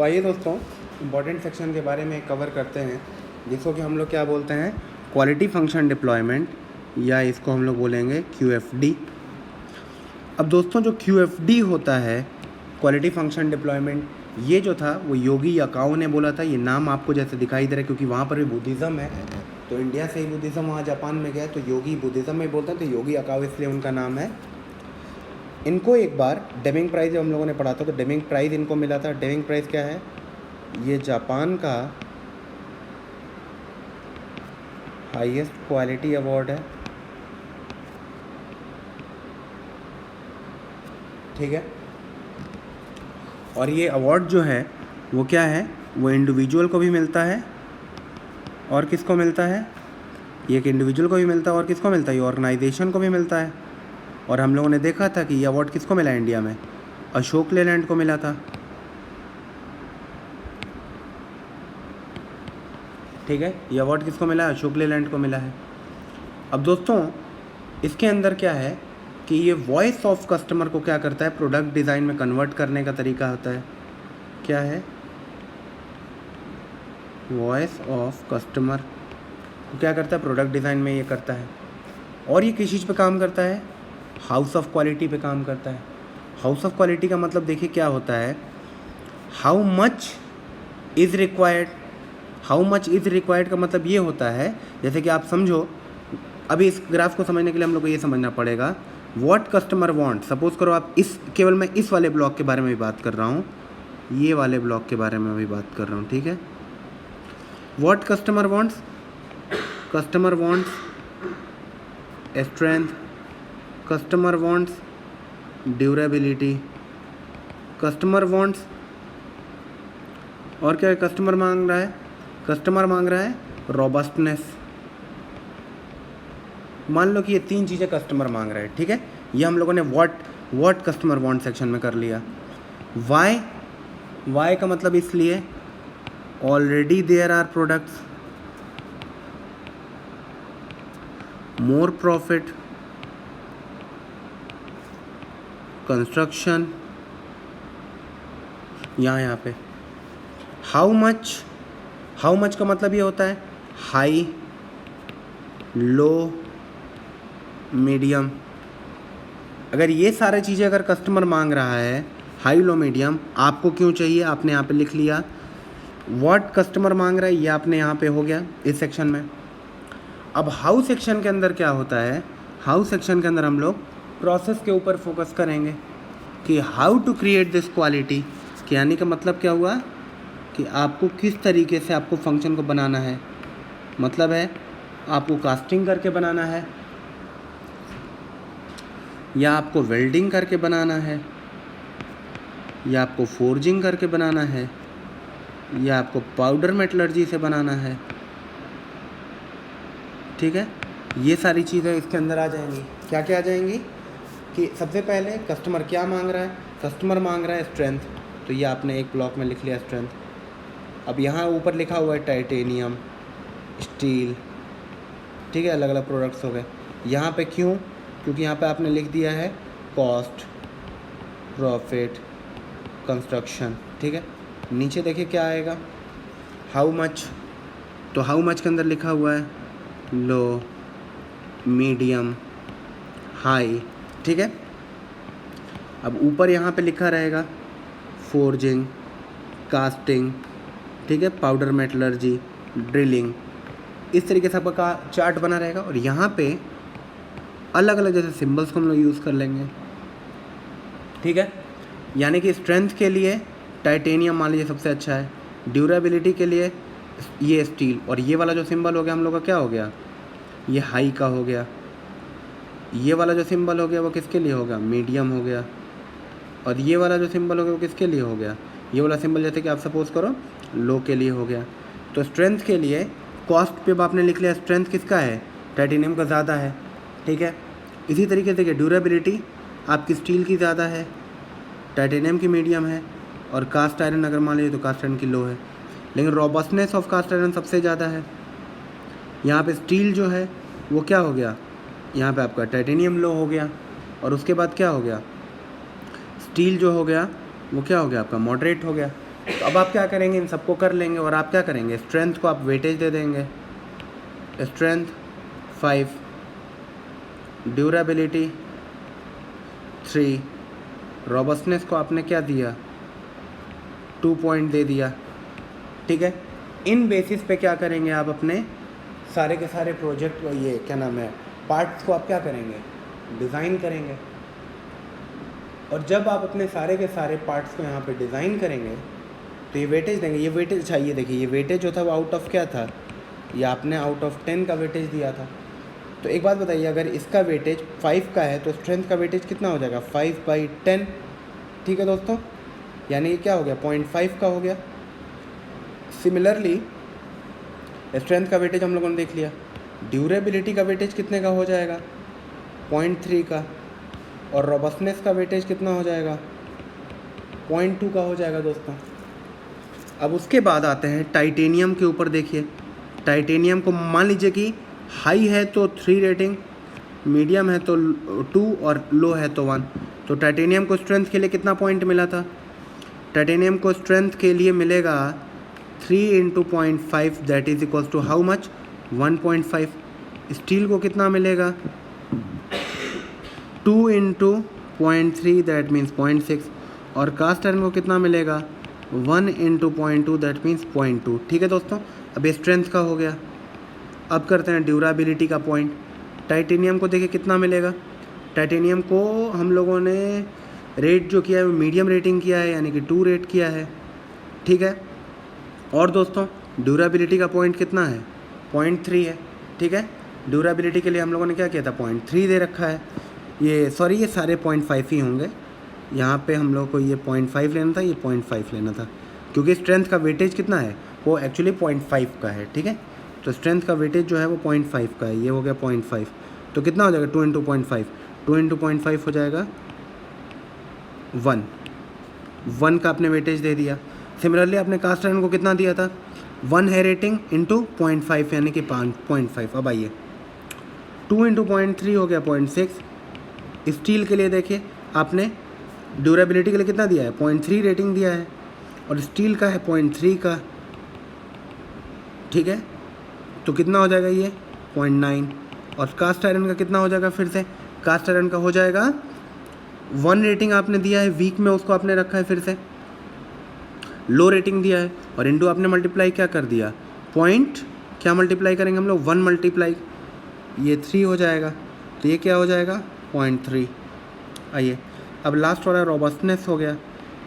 आइए दोस्तों, important section के बारे में कवर करते हैं, जिसको कि हम लोग क्या बोलते हैं, क्वालिटी फंक्शन डिप्लॉयमेंट, या इसको हम लोग बोलेंगे QFD। अब दोस्तों जो QFD होता है, क्वालिटी फंक्शन डिप्लॉयमेंट, ये जो था वो योगी याकाओ ने बोला था। ये नाम आपको जैसे दिखाई दे रहा है क्योंकि वहाँ पर भी बुद्धिज़्म है, तो इंडिया से ही बुद्धिज़्म वहाँ जापान में गया, तो योगी बुद्धिज़्म में बोलते हैं, तो योगी याकाओ इसलिए उनका नाम है। इनको एक बार डेमिंग प्राइज़ जब हम लोगों ने पढ़ा था, तो डेमिंग प्राइज़ इनको मिला था। डेमिंग प्राइज़ क्या है? ये जापान का हाईएस्ट क्वालिटी अवार्ड है, ठीक है। और ये अवार्ड जो है वो क्या है, वो इंडिविजुअल को भी मिलता है और किसको मिलता है, ये एक इंडिविजुअल को भी मिलता है और किसको मिलता है, ये ऑर्गेनाइजेशन को भी मिलता है। और हम लोगों ने देखा था कि ये अवार्ड किसको मिला है इंडिया में, अशोक लेलैंड को मिला था, ठीक है। ये अवार्ड किसको मिला है, अशोक लेलैंड को मिला है। अब दोस्तों इसके अंदर क्या है कि ये वॉइस ऑफ कस्टमर को क्या करता है, प्रोडक्ट डिज़ाइन में कन्वर्ट करने का तरीका होता है। क्या है, वॉइस ऑफ कस्टमर को क्या करता है, प्रोडक्ट डिज़ाइन में ये करता है। और ये किस चीज़ पे काम करता है, हाउस ऑफ क्वालिटी पे काम करता है। हाउस ऑफ क्वालिटी का मतलब देखिए क्या होता है, how much is required. How much is required का मतलब ये होता है, जैसे कि आप समझो, अभी इस ग्राफ को समझने के लिए हम लोग को ये समझना पड़ेगा, व्हाट कस्टमर वांट। सपोज़ करो आप केवल मैं इस वाले ब्लॉक के बारे में भी बात कर रहा हूँ, ये वाले ब्लॉक के बारे में भी बात कर रहा हूँ, ठीक है। What customer wants, customer wants strength, customer wants durability, customer wants, और क्या कस्टमर मांग रहा है, कस्टमर मांग रहा है रोबस्टनेस। मान लो कि ये तीन चीज़ें कस्टमर मांग रहा है, ठीक है। ये हम लोगों ने व्हाट कस्टमर वांट सेक्शन में कर लिया। वाई का मतलब इसलिए already there are products, more profit, construction, यहाँ पे हाउ मच का मतलब ये होता है हाई, लो, मीडियम। अगर ये सारे चीज़ें अगर कस्टमर मांग रहा है, हाई, लो, मीडियम, आपको क्यों चाहिए, आपने यहाँ पे लिख लिया। व्हाट कस्टमर मांग रहा है ये आपने यहाँ पे हो गया इस सेक्शन में। अब हाउ सेक्शन के अंदर क्या होता है, हाउ सेक्शन के अंदर हम लोग प्रोसेस के ऊपर फोकस करेंगे कि how to create this quality. यानी का मतलब क्या हुआ कि आपको किस तरीके से आपको फंक्शन को बनाना है, मतलब है आपको कास्टिंग करके बनाना है, या आपको वेल्डिंग करके बनाना है, या आपको फोर्जिंग करके बनाना है, या आपको पाउडर मेटलर्जी से बनाना है, ठीक है। ये सारी चीज़ें इसके अंदर आ जाएंगी। क्या क्या आ जाएंगी कि सबसे पहले कस्टमर क्या मांग रहा है, कस्टमर मांग रहा है स्ट्रेंथ, तो ये आपने एक ब्लॉक में लिख लिया स्ट्रेंथ। अब यहाँ ऊपर लिखा हुआ है टाइटेनियम, स्टील, ठीक है, अलग अलग प्रोडक्ट्स हो गए। यहाँ पे क्यों, क्योंकि यहाँ पे आपने लिख दिया है कॉस्ट, प्रॉफिट, कंस्ट्रक्शन, ठीक है। नीचे देखिए क्या आएगा, हाउ मच, तो हाउ मच के अंदर लिखा हुआ है लो, मीडियम, हाई, ठीक है। अब ऊपर यहाँ पे लिखा रहेगा फोर्जिंग, कास्टिंग, ठीक है, पाउडर मेटलर्जी, ड्रिलिंग, इस तरीके से आपका चार्ट बना रहेगा। और यहाँ पे अलग अलग जैसे सिंबल्स को हम लोग यूज़ कर लेंगे, ठीक है। यानी कि स्ट्रेंथ के लिए टाइटेनियम मान लीजिए सबसे अच्छा है, ड्यूरेबिलिटी के लिए ये स्टील, और ये वाला जो सिंबल हो गया हम लोग का क्या हो गया, ये हाई का हो गया। ये वाला जो सिंबल हो गया वो किसके लिए हो गया, मीडियम हो गया। और ये वाला जो सिंबल हो गया वो किसके लिए हो गया, ये वाला सिंबल जैसे कि आप सपोज़ करो लो के लिए हो गया। तो स्ट्रेंथ के लिए कॉस्ट पे आपने लिख लिया स्ट्रेंथ किसका है, टाइटेनियम का ज़्यादा है, ठीक है। इसी तरीके से ड्यूरेबिलिटी आपकी स्टील की ज़्यादा है, टाइटेनियम की मीडियम है, और कास्ट आयरन अगर मान लीजिए तो कास्ट आयरन की लो है। लेकिन रोबस्टनेस ऑफ कास्ट आयरन सबसे ज़्यादा है। यहाँ पे स्टील जो है वो क्या हो गया, यहाँ पे आपका टाइटेनियम लो हो गया, और उसके बाद क्या हो गया, स्टील जो हो गया वो क्या हो गया आपका मॉडरेट हो गया। तो अब आप क्या करेंगे, इन सबको कर लेंगे और आप क्या करेंगे, स्ट्रेंथ को आप वेटेज दे देंगे, स्ट्रेंथ 5, ड्यूरेबिलिटी 3, रॉबस्टनेस को आपने क्या दिया 2 पॉइंट दे दिया। ठीक है, इन बेसिस पे क्या करेंगे आप अपने सारे के सारे प्रोजेक्ट, ये क्या नाम है, पार्ट्स को आप क्या करेंगे, डिज़ाइन करेंगे। और जब आप अपने सारे के सारे पार्ट्स को यहाँ पे डिज़ाइन करेंगे तो ये वेटेज देंगे। ये वेटेज चाहिए, देखिए ये वेटेज जो था वो आउट ऑफ क्या था, ये आपने आउट ऑफ 10 का वेटेज दिया था। तो एक बात बताइए, अगर इसका वेटेज 5 का है तो स्ट्रेंथ का वेटेज कितना हो जाएगा, 5/10। ठीक है दोस्तों, यानी ये क्या हो गया, 0.5 का हो गया। सिमिलरली स्ट्रेंथ का वेटेज हम लोगों ने देख लिया, ड्यूरेबिलिटी का वेटेज कितने का हो जाएगा, 0.3 का, और रॉबस्टनेस का वेटेज कितना हो जाएगा, 0.2 का हो जाएगा दोस्तों। अब उसके बाद आते हैं टाइटेनियम के ऊपर। देखिए टाइटेनियम को मान लीजिए कि हाई है तो 3 रेटिंग, मीडियम है तो 2 और लो है तो 1। तो टाइटेनियम को स्ट्रेंथ के लिए कितना पॉइंट मिला था, टाइटेनियम को स्ट्रेंथ के लिए मिलेगा 3 × 0.5 that is equals to how much, 1.5। Steel को कितना मिलेगा, 2 × 0.3 दैट मीन्स 0.6। और कास्ट आयरन को कितना मिलेगा, 1 × 0.2 दैट मीन्स 0.2। ठीक है दोस्तों, अब ये स्ट्रेंथ का हो गया। अब करते हैं ड्यूराबिलिटी का पॉइंट। टाइटेनियम को देखिए कितना मिलेगा, टाइटेनियम को हम लोगों ने रेट जो किया है वो मीडियम रेटिंग किया है, यानी कि 2 रेट किया है। ठीक है, और दोस्तों ड्यूराबिलिटी का पॉइंट कितना है, 0.3 है। ठीक है, ड्यूराबिलिटी के लिए हम लोगों ने क्या किया था, 0.3 दे रखा है। ये सॉरी ये सारे 0.5 ही होंगे, यहाँ पे हम लोग को ये 0.5 लेना था, ये 0.5 लेना था, क्योंकि स्ट्रेंथ का वेटेज कितना है, वो एक्चुअली 0.5 का है। ठीक है, तो स्ट्रेंथ का वेटेज जो है वो 0.5 का है, ये हो गया 0.5। तो कितना हो जाएगा, 2 × 0.5, 2 × 0.5 हो जाएगा 1 का आपने वेटेज दे दिया। सिमिलरली आपने कास्ट आयरन को कितना दिया था, 1 है रेटिंग इंटू 0.5 यानी कि 5.5। अब आइए 2 × 0.3 हो गया 0.6। स्टील के लिए देखिए आपने ड्यूरेबिलिटी के लिए कितना दिया है, 0.3 रेटिंग दिया है, और स्टील का है 0.3 का। ठीक है, तो कितना हो जाएगा ये 0.9। और कास्ट आयरन का कितना हो जाएगा, फिर से कास्ट आयरन का हो जाएगा 1 रेटिंग आपने दिया है, वीक में उसको आपने रखा है, फिर से लो रेटिंग दिया है, और इंटू आपने मल्टीप्लाई क्या कर दिया, पॉइंट क्या मल्टीप्लाई करेंगे हम लोग, 1 मल्टीप्लाई, ये 3 हो जाएगा, तो ये क्या हो जाएगा 0.3। आइए अब लास्ट वाला रॉबस्टनेस हो गया।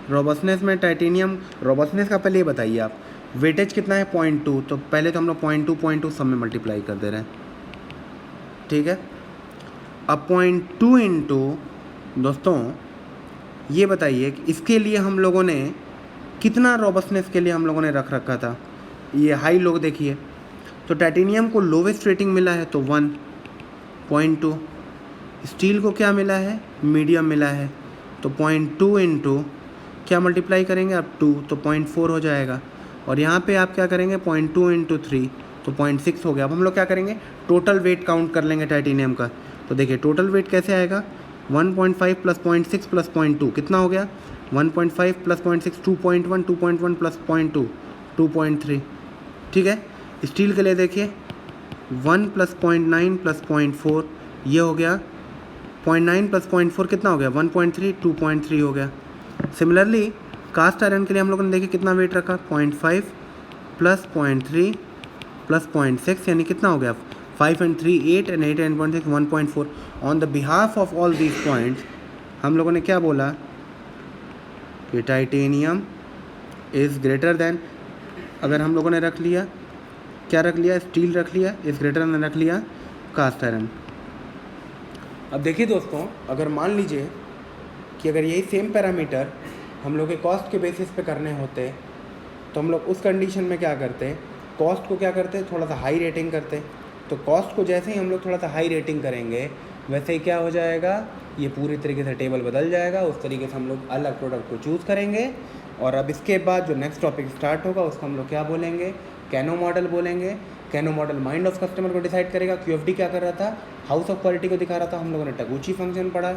रॉबस्टनेस में टाइटेनियम, रॉबस्टनेस का पहले ये बताइए आप, वेटेज कितना है 0.2, तो पहले तो हम लोग 0.2 सब में मल्टीप्लाई कर दे रहे हैं। ठीक है, अब 0.2 इंटू दोस्तों ये बताइए कि इसके लिए हम लोगों ने कितना रॉबस्टनेस के लिए हम लोगों ने रख रखा था, ये हाई लोग देखिए, तो टाइटेनियम को लोवेस्ट रेटिंग मिला है तो 1.2, स्टील को क्या मिला है, मीडियम मिला है, तो 0.2 इंटू क्या मल्टीप्लाई करेंगे आप 2, तो 0.4 हो जाएगा, और यहाँ पे आप क्या करेंगे 0.2 इंटू 3, तो 0.6 हो गया। अब हम लोग क्या करेंगे, टोटल वेट काउंट कर लेंगे टाइटेनियम का। तो देखिए टोटल वेट कैसे आएगा, 1.5 + 0.6 + 0.2 कितना हो गया, 1.5 + 0.6 2.1, 2.1 + 0.2 2.3। ठीक है, स्टील के लिए देखिए 1 + 0.9 + 0.4 ये हो गया, 0.9 + 0.4 कितना हो गया 1.3, 2.3 हो गया। सिमिलरली कास्ट आयरन के लिए हम लोगों ने देखिए कितना वेट रखा, 0.5 + 0.3 + 0.6 यानी कितना हो गया 5 and 3 8 and 8 and 0.6 1.4। On the behalf of all these points हम लोगों ने क्या बोला कि टाइटेनियम इज़ ग्रेटर देन, अगर हम लोगों ने रख लिया क्या रख लिया, स्टील रख लिया, इज़ ग्रेटर देन रख लिया कास्ट आयरन। अब देखिए दोस्तों, अगर मान लीजिए कि अगर यही सेम पैरामीटर हम लोग के कॉस्ट के बेसिस पे करने होते तो हम लोग उस कंडीशन में क्या करते, कॉस्ट को क्या करते, थोड़ा सा हाई रेटिंग करते। तो कॉस्ट को जैसे ही हम लोग थोड़ा सा हाई रेटिंग करेंगे वैसे ही क्या हो जाएगा, ये पूरी तरीके से टेबल बदल जाएगा, उस तरीके से हम लोग अलग प्रोडक्ट को चूज़ करेंगे। और अब इसके बाद जो नेक्स्ट टॉपिक स्टार्ट होगा उसको हम लोग क्या बोलेंगे, कैनो मॉडल बोलेंगे। Canoe model mind of customer को डिसाइड करेगा। QFD क्या कर रहा था, हाउस ऑफ क्वालिटी को दिखा रहा था। हम लोगों ने टगुची फंक्शन पढ़ा।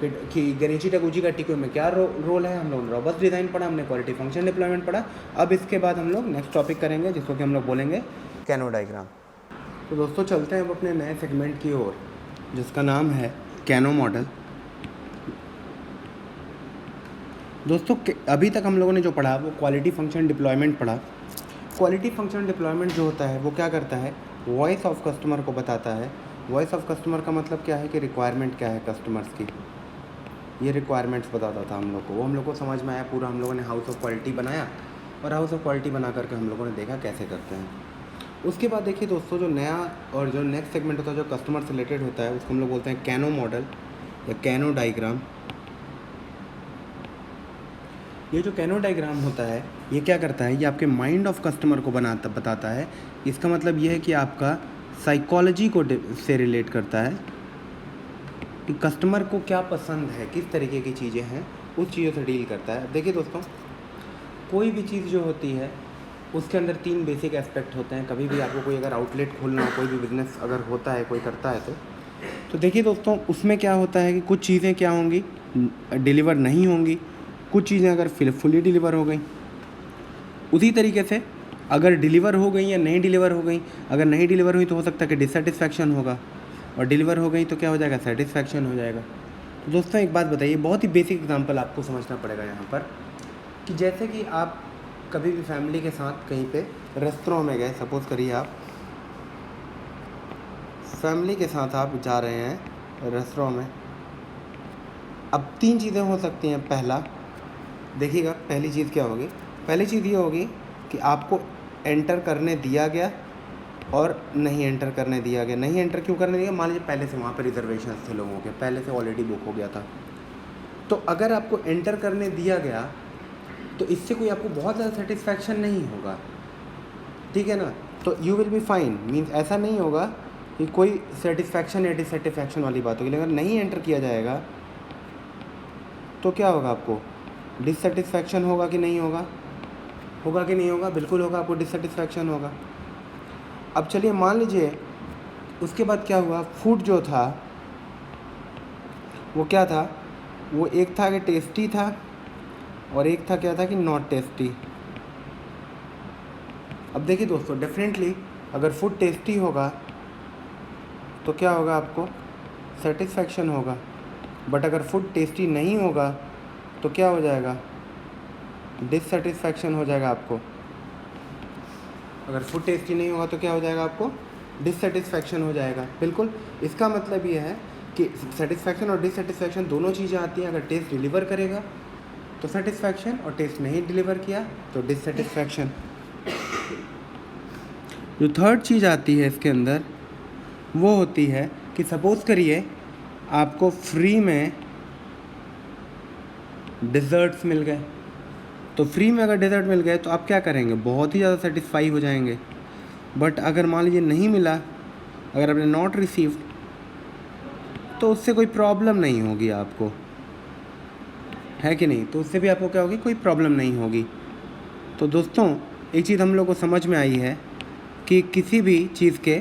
कि गेनिची टकुची का टिको में क्या रोल है। हम लोग रॉबस्ट डिज़ाइन पढ़ा, हमने क्वालिटी फंक्शन डिप्लॉयमेंट पढ़ा। अब इसके बाद हम लोग नेक्स्ट टॉपिक करेंगे जिसको कि हम लोग बोलेंगे कैनो डायग्राम। तो दोस्तों चलते हैं अब अपने नए सेगमेंट की ओर जिसका नाम है कैनो मॉडल। दोस्तों अभी तक हम लोगों ने जो पढ़ा वो क्वालिटी फंक्शन डिप्लॉयमेंट पढ़ा। क्वालिटी फंक्शन डिप्लॉयमेंट जो होता है वो क्या करता है, वॉइस ऑफ कस्टमर को बताता है। वॉइस ऑफ कस्टमर का मतलब क्या है कि रिक्वायरमेंट क्या है कस्टमर्स की, ये रिक्वायरमेंट्स बताता था हम लोग को। वो हम लोग को समझ में आया, पूरा हम लोगों ने हाउस ऑफ क्वालिटी बनाया और हाउस ऑफ क्वालिटी बना करके हम लोगों ने देखा कैसे करते हैं। उसके बाद देखिए दोस्तों, जो नया और जो नेक्स्ट सेगमेंट होता है जो कस्टमर से रिलेटेड होता है उसको हम लोग बोलते हैं कैनो मॉडल या कैनो डायग्राम। ये जो कैनो डायग्राम होता है ये क्या करता है, ये आपके माइंड ऑफ कस्टमर को बताता है। इसका मतलब ये है कि आपका साइकोलॉजी को से रिलेट करता है कि कस्टमर को क्या पसंद है, किस तरीके की चीज़ें हैं, उस चीज़ों से डील करता है। देखिए दोस्तों, कोई भी चीज़ जो होती है उसके अंदर 3 बेसिक एस्पेक्ट होते हैं। कभी भी आपको कोई अगर आउटलेट खोलना हो, कोई भी बिजनेस अगर होता है, कोई करता है तो देखिए दोस्तों, उसमें क्या होता है कि कुछ चीज़ें क्या होंगी, डिलीवर नहीं होंगी, कुछ चीज़ें अगर फुली डिलीवर हो गई। उसी तरीके से अगर डिलीवर हो गई या नहीं डिलीवर हो गई, अगर नहीं डिलीवर हुई तो हो सकता है कि डिससेटिस्फैक्शन होगा, और डिलीवर हो गई तो क्या हो जाएगा, सेटिस्फैक्शन हो जाएगा। तो दोस्तों एक बात बताइए, बहुत ही बेसिक एग्जांपल आपको समझना पड़ेगा यहाँ पर, कि जैसे कि आप कभी भी फैमिली के साथ कहीं पे रेस्टोरेंट में गए, सपोज़ करिए आप फैमिली के साथ आप जा रहे हैं रेस्टोरेंट में। अब 3 चीज़ें हो सकती हैं। पहला देखिएगा, पहली चीज़ क्या होगी, पहली चीज़ ये होगी कि आपको एंटर करने दिया गया और नहीं एंटर करने दिया गया। नहीं एंटर क्यों करने दिया, मान लीजिए पहले से वहाँ पर रिजर्वेशन थे लोगों के, पहले से ऑलरेडी बुक हो गया था। तो अगर आपको एंटर करने दिया गया तो इससे कोई आपको बहुत ज़्यादा सेटिस्फैक्शन नहीं होगा, ठीक है ना। तो you will be fine, means ऐसा नहीं होगा कि कोई सेटिस्फैक्शन या डिससेटिस्फैक्शन वाली बात होगी। लेकिन अगर नहीं एंटर किया जाएगा तो क्या होगा, आपको डिससेटिस्फैक्शन होगा कि नहीं होगा, होगा कि नहीं होगा, बिल्कुल होगा, आपको डिससेटिस्फैक्शन होगा। अब चलिए मान लीजिए उसके बाद क्या हुआ, फूड जो था वो क्या था, वो एक था कि टेस्टी था और एक था क्या था कि नॉट टेस्टी। अब देखिए दोस्तों, डेफिनेटली अगर फूड टेस्टी होगा तो क्या होगा, आपको सेटिस्फैक्शन होगा। बट अगर फूड टेस्टी नहीं होगा तो क्या हो जाएगा, डिससेटिस्फैक्शन हो जाएगा आपको। अगर फूड टेस्टी नहीं होगा तो क्या हो जाएगा, आपको डिससेटिस्फैक्शन हो जाएगा। बिल्कुल, इसका मतलब ये है कि सेटिस्फैक्शन और डिससेटिस्फैक्शन दोनों चीज़ें आती हैं। अगर टेस्ट डिलीवर करेगा तो सेटिस्फैक्शन, और टेस्ट नहीं डिलीवर किया तो डिससेटिस्फैक्शन। जो थर्ड चीज़ आती है इसके अंदर वो होती है कि सपोज़ करिए आपको फ्री में डिज़र्ट्स मिल गए। तो फ्री में अगर डेज़र्ट मिल गए तो आप क्या करेंगे, बहुत ही ज़्यादा सेटिस्फाई हो जाएंगे। बट अगर मान लीजिए नहीं मिला, अगर आपने नॉट रिसीव्ड, तो उससे कोई प्रॉब्लम नहीं होगी आपको, है कि नहीं। तो उससे भी आपको क्या होगी, कोई प्रॉब्लम नहीं होगी। तो दोस्तों एक चीज़ हम लोग को समझ में आई है कि किसी भी चीज़ के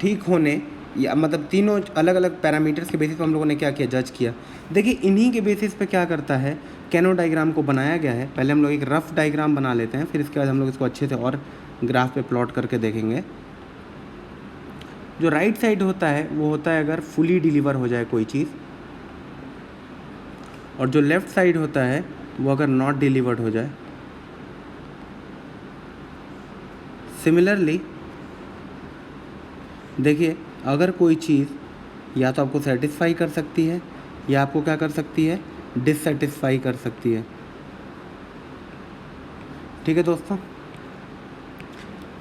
ठीक होने या मतलब तीनों अलग अलग पैरामीटर्स के बेसिस पर हम लोगों ने क्या किया, जज किया। देखिए इन्हीं के बेसिस पे क्या करता है, कैनो डायग्राम को बनाया गया है। पहले हम लोग एक रफ़ डायग्राम बना लेते हैं, फिर इसके बाद हम लोग इसको अच्छे से और ग्राफ पे प्लॉट करके देखेंगे। जो राइट साइड होता है वो होता है अगर फुली डिलीवर हो जाए कोई चीज़, और जो लेफ़्ट साइड होता है वो अगर नॉट डिलीवर्ड हो जाए। सिमिलरली देखिए, अगर कोई चीज़ या तो आपको सेटिस्फाई कर सकती है या आपको क्या कर सकती है, डिससेटिस्फाई कर सकती है, ठीक है दोस्तों।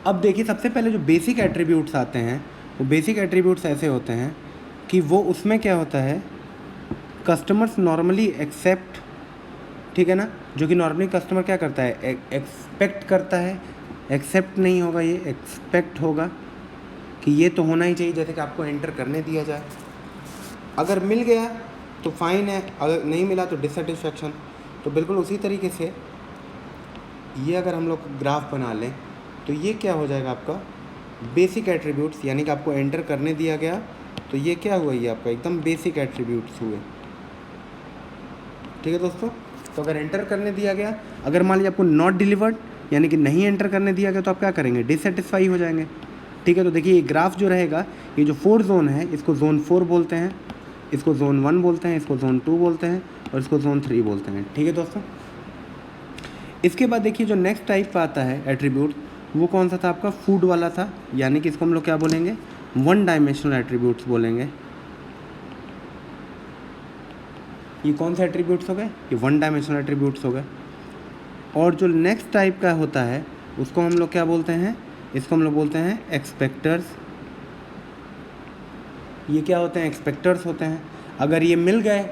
अब देखिए सबसे पहले जो बेसिक एट्रीब्यूट्स आते हैं वो बेसिक एट्रीब्यूट्स ऐसे होते हैं कि वो उसमें क्या होता है, कस्टमर्स नॉर्मली एक्सेप्ट, ठीक है ना। जो कि नॉर्मली कस्टमर क्या करता है, एक्सपेक्ट करता है। एक्सेप्ट नहीं होगा, ये एक्सपेक्ट होगा कि ये तो होना ही चाहिए, जैसे कि आपको एंटर करने दिया जाए। अगर मिल गया तो फाइन है, अगर नहीं मिला तो डिससेटिस्फैक्शन। तो बिल्कुल उसी तरीके से ये अगर हम लोग ग्राफ बना लें तो ये क्या हो जाएगा, आपका बेसिक एट्रीब्यूट्स, यानी कि आपको एंटर करने दिया गया तो ये क्या हुआ, ये आपका एकदम बेसिक एट्रीब्यूट्स हुए। ठीक है दोस्तों। तो अगर एंटर करने दिया गया, अगर मान लीजिए आपको नॉट डिलीवर्ड यानी कि नहीं एंटर करने दिया गया, तो आप क्या करेंगे, डिससेटिस्फाई हो जाएंगे। ठीक है, तो देखिए ये ग्राफ जो रहेगा, ये जो 4 जोन है इसको जोन 4 बोलते हैं, इसको जोन 1 बोलते हैं, इसको जोन 2 बोलते हैं और इसको जोन 3 बोलते हैं। ठीक है दोस्तों। इसके बाद देखिए जो नेक्स्ट टाइप का आता है एट्रीब्यूट, वो कौन सा था आपका, फूड वाला था, यानी कि इसको हम लोग क्या बोलेंगे, 1 डायमेंशनल एट्रीब्यूट्स बोलेंगे। ये कौन से एट्रीब्यूट्स हो गए, ये 1 डायमेंशनल एट्रीब्यूट्स हो गए। और जो नेक्स्ट टाइप का होता है उसको हम लोग क्या बोलते हैं, इसको हम लोग बोलते हैं एक्सपेक्टर्स। ये क्या होते हैं, एक्सपेक्टर्स होते हैं। अगर ये मिल गए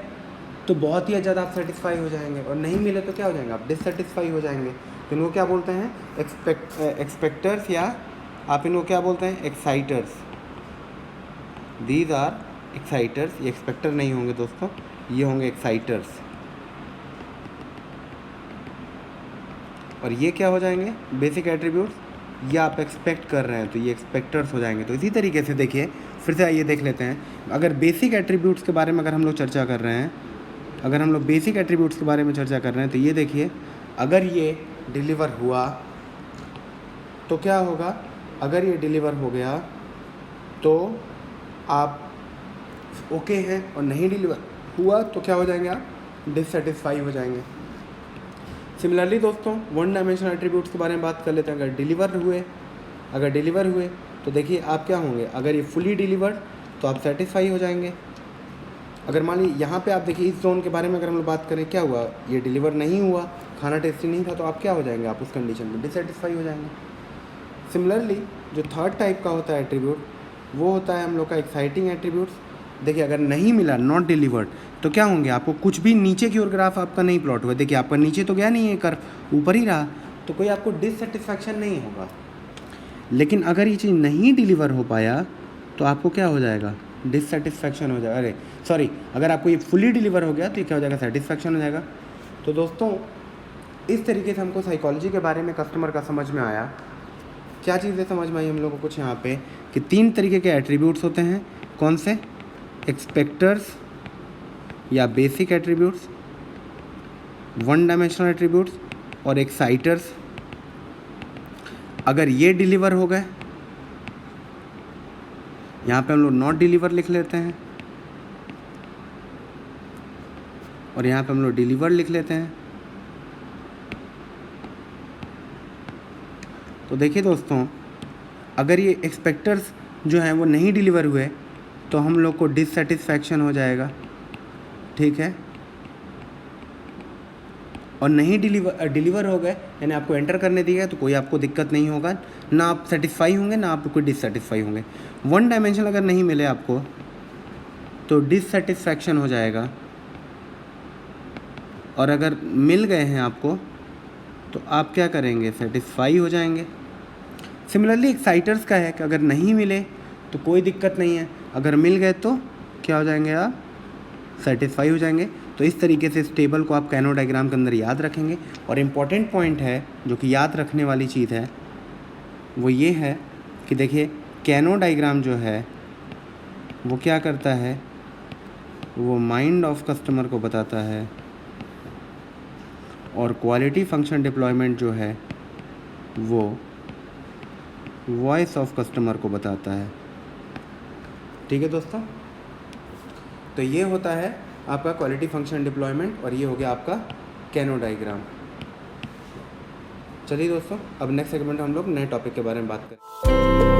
तो बहुत ही ज़्यादा आप सेटिस्फाई हो जाएंगे, और नहीं मिले तो क्या हो जाएंगे, आप डिससेटिस्फाई हो जाएंगे। तो इनको क्या बोलते हैं, एक्सपेक्टर्स, या आप इनको क्या बोलते हैं, एक्साइटर्स। These are एक्साइटर्स। ये एक्सपेक्टर नहीं होंगे दोस्तों, ये होंगे एक्साइटर्स। और ये क्या हो जाएंगे, बेसिक एट्रीब्यूट्स। ये आप एक्सपेक्ट कर रहे हैं तो ये एक्सपेक्टर्स हो जाएंगे। तो इसी तरीके से देखिए, फिर से आइए देख लेते हैं। अगर बेसिक एट्रीब्यूट्स के बारे में अगर हम लोग चर्चा कर रहे हैं, अगर हम लोग बेसिक एट्रीब्यूट्स के बारे में चर्चा कर रहे हैं, तो ये देखिए, अगर ये डिलीवर हुआ तो क्या होगा, अगर ये डिलीवर हो गया तो आप ओके हैं, और नहीं डिलीवर हुआ तो क्या हो जाएंगे, आप डिससेटिस्फाई हो जाएंगे। सिमिलरली दोस्तों 1 डायमेंशनल एट्रीब्यूट्स के बारे में बात कर लेते हैं। अगर डिलीवर हुए तो देखिए आप क्या होंगे, अगर ये फुली डिलीवर्ड तो आप सेटिस्फाई हो जाएंगे। अगर मान लीजिए यहाँ पे आप देखिए इस जोन के बारे में अगर हम लोग बात करें, क्या हुआ, ये डिलीवर नहीं हुआ, खाना टेस्टी नहीं था, तो आप क्या हो जाएंगे, आप उस कंडीशन में डिससेटिस्फाई हो जाएंगे। सिमिलरली जो थर्ड टाइप का होता है एट्रीब्यूट, वो होता है हम लोग का एक्साइटिंग एट्रीब्यूट्स। देखिए अगर नहीं मिला, नॉट डिलीवर्ड, तो क्या होंगे, आपको कुछ भी नीचे की ओर ग्राफ आपका नहीं प्लॉट हुआ, देखिए आपका नीचे तो गया नहीं है, कर्व ऊपर ही रहा, तो कोई आपको डिससेटिस्फैक्शन नहीं होगा। लेकिन अगर ये चीज़ नहीं डिलीवर हो पाया तो आपको क्या हो जाएगा, डिससेटिस्फैक्शन हो जाएगा। अरे सॉरी, अगर आपको ये फुली डिलीवर हो गया तो ये क्या हो जाएगा, सेटिस्फैक्शन हो जाएगा। तो दोस्तों इस तरीके से हमको साइकोलॉजी के बारे में कस्टमर का समझ में आया। क्या चीज़ें समझ में आई हम लोगों को कुछ यहाँ पे, कि 3 तरीके के एट्रीब्यूट्स होते हैं। कौन से, एक्सपेक्टर्स या बेसिक एट्रीब्यूट्स, 1 डायमेंशनल एट्रीब्यूट्स और एक्साइटर्स। अगर ये डिलीवर हो गए, यहाँ पे हम लोग नॉट डिलीवर लिख लेते हैं, और यहाँ पे हम लोग डिलीवर लिख लेते हैं। तो देखिए दोस्तों, अगर ये एक्सपेक्टर्स जो हैं वो नहीं डिलीवर हुए तो हम लोग को डिससेटिस्फैक्शन हो जाएगा। ठीक है, और नहीं डिलीवर हो गए यानी आपको एंटर करने दिया गया तो कोई आपको दिक्कत नहीं होगा, ना आप सेटिस्फाई होंगे ना आप कोई डिससेटिस्फाई होंगे। 1 डायमेंशन अगर नहीं मिले आपको तो डिससेटिस्फैक्शन हो जाएगा, और अगर मिल गए हैं आपको तो आप क्या करेंगे, सेटिस्फाई हो जाएंगे। सिमिलरली एक्साइटर्स का है कि अगर नहीं मिले तो कोई दिक्कत नहीं है, अगर मिल गए तो क्या हो जाएंगे, आप सेटिस्फाई हो जाएंगे। तो इस तरीके से इस टेबल को आप कैनो डायग्राम के अंदर याद रखेंगे। और इम्पॉर्टेंट पॉइंट है जो कि याद रखने वाली चीज़ है वो ये है कि देखिए कैनो डायग्राम जो है वो क्या करता है, वो माइंड ऑफ कस्टमर को बताता है, और क्वालिटी फंक्शन डिप्लॉयमेंट जो है वो वॉइस ऑफ कस्टमर को बताता है। ठीक है दोस्तों, तो ये होता है आपका क्वालिटी फंक्शन डिप्लॉयमेंट, और ये हो गया आपका कैनो डायग्राम। चलिए दोस्तों, अब नेक्स्ट सेगमेंट हम लोग नए टॉपिक के बारे में बात करें।